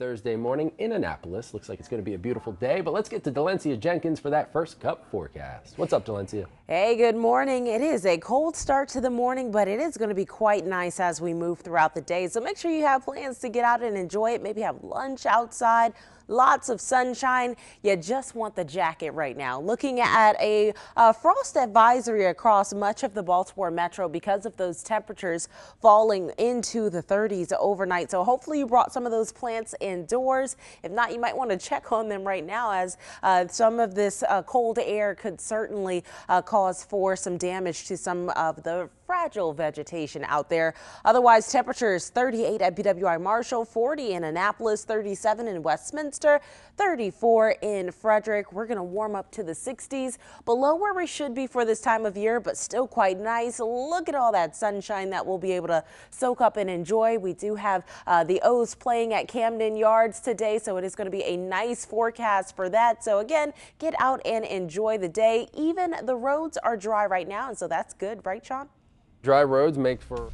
Thursday morning in Annapolis. Looks like it's going to be a beautiful day, but let's get to Dalencia Jenkins for that first cup forecast. What's up, Dalencia? Hey, good morning. It is a cold start to the morning, but it is going to be quite nice as we move throughout the day. So make sure you have plans to get out and enjoy it. Maybe have lunch outside. Lots of sunshine. You just want the jacket right now. Looking at a frost advisory across much of the Baltimore metro because of those temperatures falling into the 30s overnight. So hopefully you brought some of those plants indoors. If not, you might want to check on them right now, as some of this cold air could certainly cause for some damage to some of the fragile vegetation out there. Otherwise, temperatures 38 at BWI Marshall, 40 in Annapolis, 37 in Westminster, 34 in Frederick. We're going to warm up to the 60s, below where we should be for this time of year, but still quite nice. Look at all that sunshine that we'll be able to soak up and enjoy. We do have the O's playing at Camden Yards today, so it is going to be a nice forecast for that. So again, get out and enjoy the day. Even the roads are dry right now, and so that's good, right, Sean? Dry roads make for...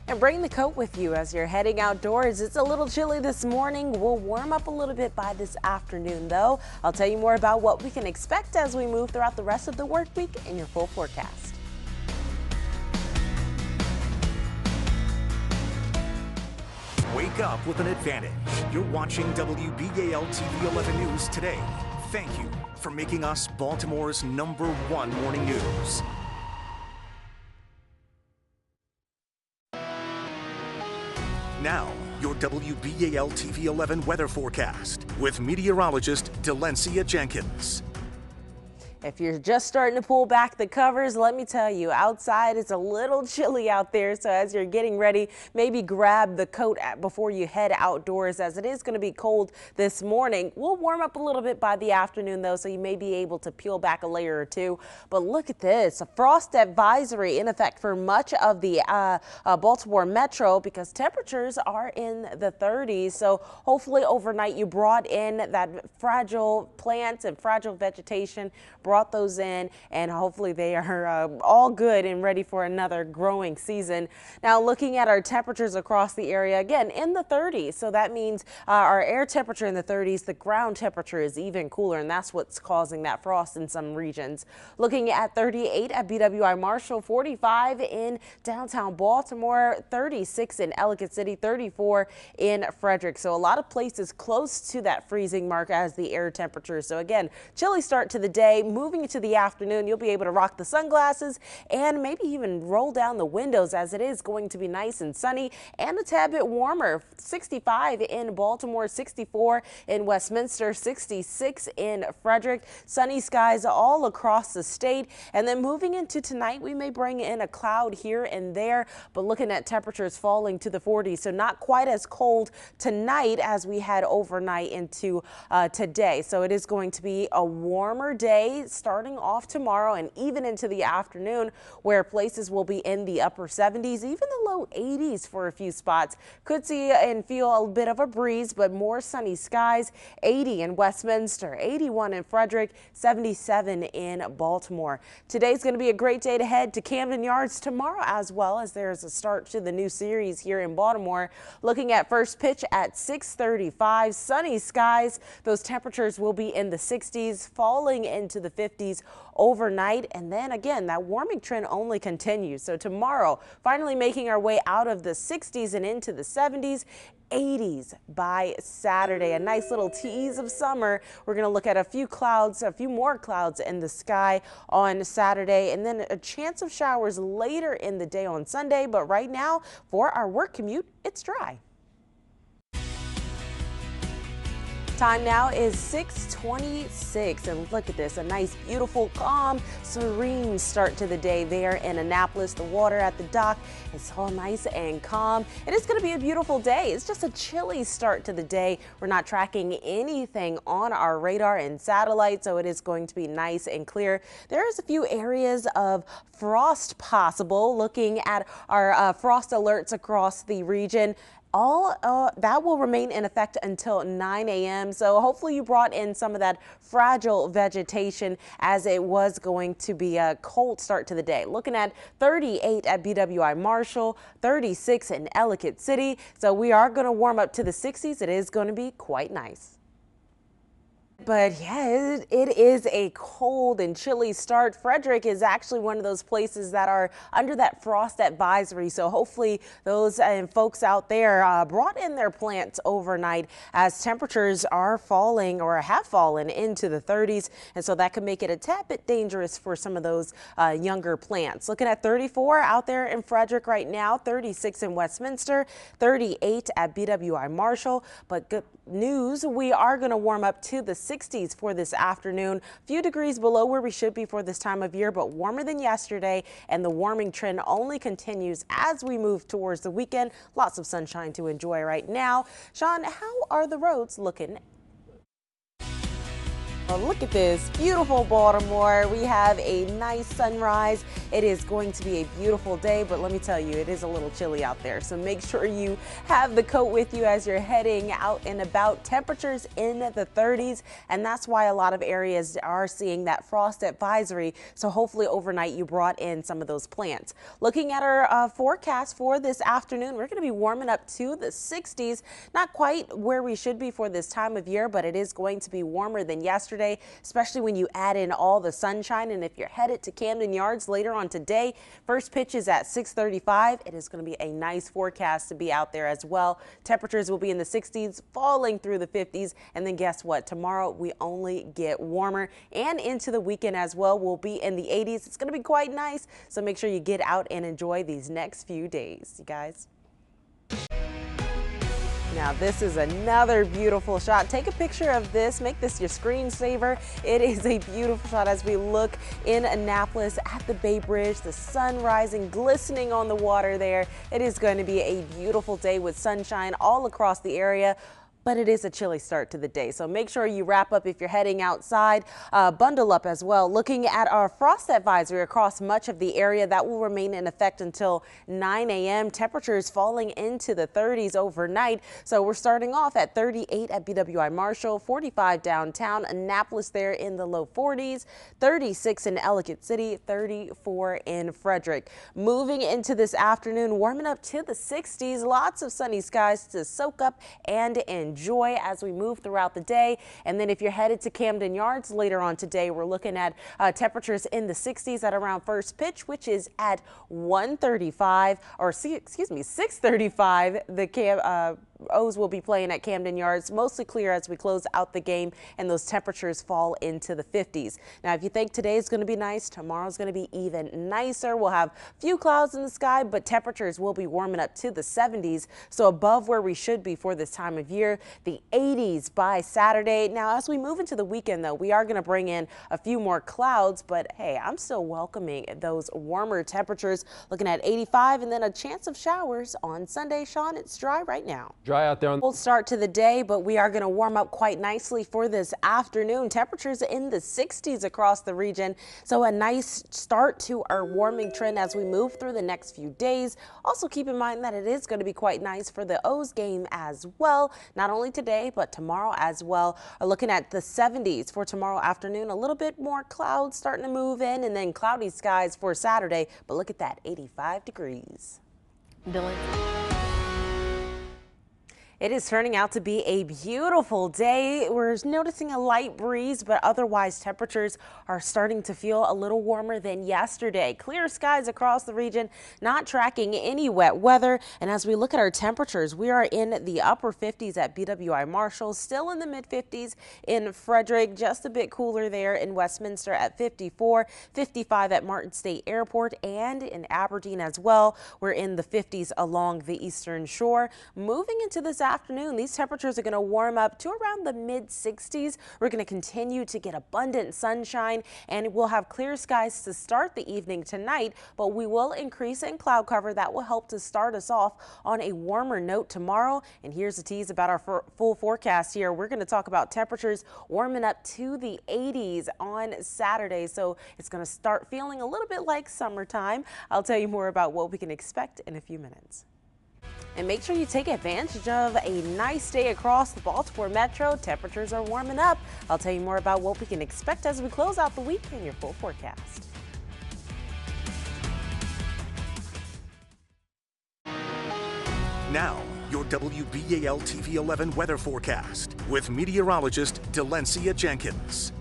And bring the coat with you as you're heading outdoors. It's a little chilly this morning. We'll warm up a little bit by this afternoon, though. I'll tell you more about what we can expect as we move throughout the rest of the work week in your full forecast. Wake up with an advantage. You're watching WBAL-TV 11 News today. Thank you for making us Baltimore's #1 morning news. Now, your WBAL-TV 11 weather forecast with meteorologist Dalencia Jenkins. If you're just starting to pull back the covers, let me tell you, outside it's a little chilly out there. So as you're getting ready, maybe grab the coat before you head outdoors, as it is going to be cold this morning. We'll warm up a little bit by the afternoon, though, so you may be able to peel back a layer or two. But look at this, a frost advisory in effect for much of the Baltimore metro because temperatures are in the 30s. So hopefully overnight you brought in that fragile plants and fragile vegetation, brought those in, and hopefully they are all good and ready for another growing season. Now looking at our temperatures across the area, again in the 30s, so that means our air temperature in the 30s, the ground temperature is even cooler, and that's what's causing that frost in some regions. Looking at 38 at BWI Marshall, 45 in downtown Baltimore, 36 in Ellicott City, 34 in Frederick. So a lot of places close to that freezing mark as the air temperature. So again, chilly start to the day. Moving into the afternoon, you'll be able to rock the sunglasses and maybe even roll down the windows, as it is going to be nice and sunny and a tad bit warmer. 65 in Baltimore, 64 in Westminster, 66 in Frederick. Sunny skies all across the state. And then moving into tonight, we may bring in a cloud here and there, but looking at temperatures falling to the 40s, so not quite as cold tonight as we had overnight into today. So it is going to be a warmer day starting off tomorrow and even into the afternoon, where places will be in the upper 70s, even the low 80s for a few spots. Could see and feel a bit of a breeze, but more sunny skies. 80 in Westminster, 81 in Frederick, 77 in Baltimore. Today's going to be a great day to head to Camden Yards tomorrow, as well as there's a start to the new series here in Baltimore. Looking at first pitch at 6:35, sunny skies. Those temperatures will be in the 60s, falling into the 50s overnight, and then again that warming trend only continues. So tomorrow, finally making our way out of the 60s and into the 70s. 80s by Saturday, a nice little tease of summer. We're going to look at a few more clouds in the sky on Saturday, and then a chance of showers later in the day on Sunday. But right now, for our work commute, it's dry. Time now is 6:26, and look at this, a nice, beautiful, calm, serene start to the day there in Annapolis. The water at the dock is all nice and calm. It is going to be a beautiful day. It's just a chilly start to the day. We're not tracking anything on our radar and satellite, so it is going to be nice and clear. There's a few areas of frost possible. Looking at our frost alerts across the region. that will remain in effect until 9 a.m. So hopefully you brought in some of that fragile vegetation, as it was going to be a cold start to the day. Looking at 38 at BWI Marshall, 36 in Ellicott City. So we are going to warm up to the 60s. It is going to be quite nice. But yeah, it is a cold and chilly start. Frederick is actually one of those places that are under that frost advisory. So hopefully those folks out there brought in their plants overnight, as temperatures are falling or have fallen into the 30s. And so that could make it a tad bit dangerous for some of those younger plants. Looking at 34 out there in Frederick right now, 36 in Westminster, 38 at BWI Marshall. But good news, we are going to warm up to the 60s for this afternoon. A few degrees below where we should be for this time of year, but warmer than yesterday, and the warming trend only continues as we move towards the weekend. Lots of sunshine to enjoy right now. Sean, how are the roads looking? Well, look at this beautiful Baltimore. We have a nice sunrise. It is going to be a beautiful day, but let me tell you, it is a little chilly out there. So make sure you have the coat with you as you're heading out and about. Temperatures in the 30s, and that's why a lot of areas are seeing that frost advisory. So hopefully overnight you brought in some of those plants. Looking at our forecast for this afternoon, we're going to be warming up to the 60s. Not quite where we should be for this time of year, but it is going to be warmer than yesterday, especially when you add in all the sunshine. And if you're headed to Camden Yards later on today, first pitch is at 6:35. It is going to be a nice forecast to be out there as well. Temperatures will be in the 60s, falling through the 50s. And then guess what? Tomorrow we only get warmer, and into the weekend as well, we'll be in the 80s. It's going to be quite nice. So make sure you get out and enjoy these next few days, you guys. Now this is another beautiful shot. Take a picture of this, make this your screensaver. It is a beautiful shot as we look in Annapolis at the Bay Bridge, the sun rising, glistening on the water there. It is going to be a beautiful day with sunshine all across the area. But it is a chilly start to the day, so make sure you wrap up if you're heading outside. Bundle up as well. Looking at our frost advisory across much of the area, that will remain in effect until 9 a.m. Temperatures falling into the 30s overnight. So we're starting off at 38 at BWI Marshall, 45 downtown, Annapolis there in the low 40s, 36 in Ellicott City, 34 in Frederick. Moving into this afternoon, warming up to the 60s. Lots of sunny skies to soak up and enjoy as we move throughout the day. And then if you're headed to Camden Yards later on today, we're looking at temperatures in the 60s at around first pitch, which is at 1:35, or excuse me, 6:35. The O's will be playing at Camden Yards, mostly clear as we close out the game, and those temperatures fall into the 50s. Now, if you think today is going to be nice, tomorrow's going to be even nicer. We'll have a few clouds in the sky, but temperatures will be warming up to the 70s, so above where we should be for this time of year. The 80s by Saturday. Now, as we move into the weekend, though, we are going to bring in a few more clouds, but hey, I'm still welcoming those warmer temperatures. Looking at 85, and then a chance of showers on Sunday. Sean, it's dry right now. Dry out there on. Cold start to the day, but we are going to warm up quite nicely for this afternoon. Temperatures in the 60s across the region. So a nice start to our warming trend as we move through the next few days. Also keep in mind that it is going to be quite nice for the O's game as well. Not only today, but tomorrow as well. Looking at the 70s for tomorrow afternoon. A little bit more clouds starting to move in, and then cloudy skies for Saturday. But look at that, 85 degrees. Dalencia. It is turning out to be a beautiful day. We're noticing a light breeze, but otherwise temperatures are starting to feel a little warmer than yesterday. Clear skies across the region, not tracking any wet weather. And as we look at our temperatures, we are in the upper 50s at BWI Marshall, still in the mid 50s in Frederick, just a bit cooler there in Westminster at 54, 55 at Martin State Airport, and in Aberdeen as well. We're in the 50s along the eastern shore. Moving into this afternoon, these temperatures are going to warm up to around the mid 60s. We're going to continue to get abundant sunshine, and we'll have clear skies to start the evening tonight, but we will increase in cloud cover. That will help to start us off on a warmer note tomorrow. And here's a tease about our full forecast here. We're going to talk about temperatures warming up to the 80s on Saturday, so it's going to start feeling a little bit like summertime. I'll tell you more about what we can expect in a few minutes. And make sure you take advantage of a nice day across the Baltimore Metro. Temperatures are warming up. I'll tell you more about what we can expect as we close out the week in your full forecast. Now, your WBAL-TV 11 weather forecast with meteorologist Dalencia Jenkins.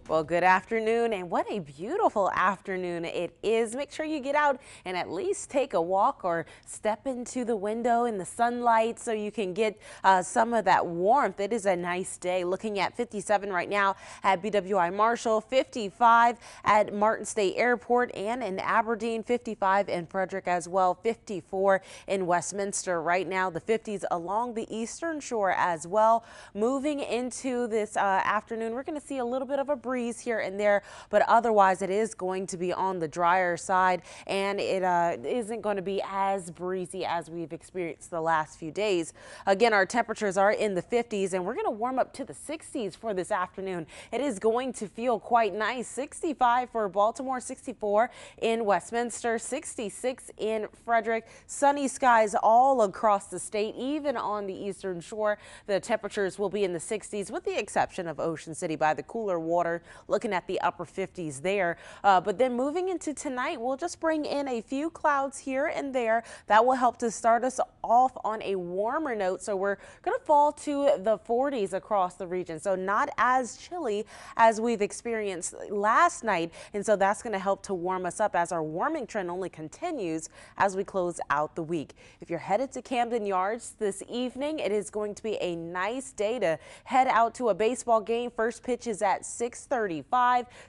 Well, good afternoon, and what a beautiful afternoon it is. Make sure you get out and at least take a walk or step into the window in the sunlight so you can get some of that warmth. It is a nice day. Looking at 57 right now at BWI Marshall, 55 at Martin State Airport and in Aberdeen, 55 in Frederick as well, 54 in Westminster. Right now, the 50s along the eastern shore as well. Moving into this afternoon, we're going to see a little bit of a breeze here and there, but otherwise it is going to be on the drier side, and it isn't going to be as breezy as we've experienced the last few days. Again, our temperatures are in the 50s, and we're going to warm up to the 60s for this afternoon. It is going to feel quite nice. 65 for Baltimore, 64 in Westminster, 66 in Frederick. Sunny skies all across the state, even on the eastern shore. The temperatures will be in the 60s with the exception of Ocean City by the cooler water. Looking at the upper 50s there. But then moving into tonight, we'll just bring in a few clouds here and there. That will help to start us off on a warmer note. So we're going to fall to the 40s across the region. So not as chilly as we've experienced last night. And so that's going to help to warm us up as our warming trend only continues as we close out the week. If you're headed to Camden Yards this evening, it is going to be a nice day to head out to a baseball game. First pitch is at 6:35.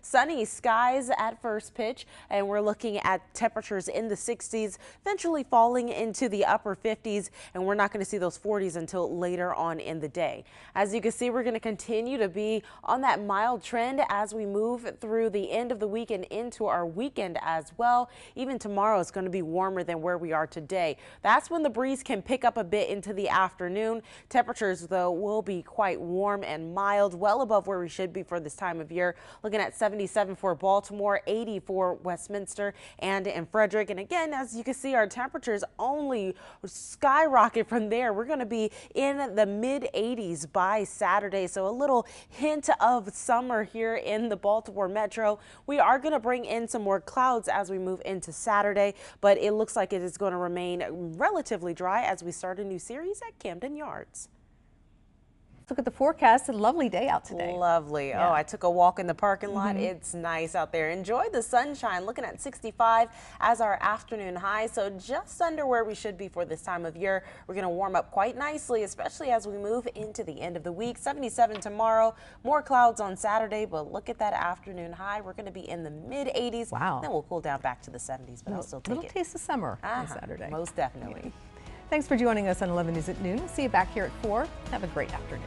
Sunny skies at first pitch, and we're looking at temperatures in the 60s, eventually falling into the upper 50s, and we're not going to see those 40s until later on in the day. As you can see, we're going to continue to be on that mild trend as we move through the end of the week and into our weekend as well. Even tomorrow is going to be warmer than where we are today. That's when the breeze can pick up a bit into the afternoon. Temperatures, though, will be quite warm and mild, well above where we should be for this time of year. Looking at 77 for Baltimore, 80 for Westminster and in Frederick. And again, as you can see, our temperatures only skyrocket from there. We're going to be in the mid 80s by Saturday. So a little hint of summer here in the Baltimore Metro. We are going to bring in some more clouds as we move into Saturday, but it looks like it is going to remain relatively dry as we start a new series at Camden Yards. Look at the forecast. A lovely day out today. Lovely. Yeah. Oh, I took a walk in the parking lot. It's nice out there. Enjoy the sunshine. Looking at 65 as our afternoon high. So just under where we should be for this time of year. We're going to warm up quite nicely, especially as we move into the end of the week. 77 tomorrow. More clouds on Saturday, but look at that afternoon high. We're going to be in the mid 80s. Wow. Then we'll cool down back to the 70s, but I'll still take it. Little taste of summer on Saturday. Most definitely. Thanks for joining us on 11 News at noon. We'll see you back here at 4. Have a great afternoon.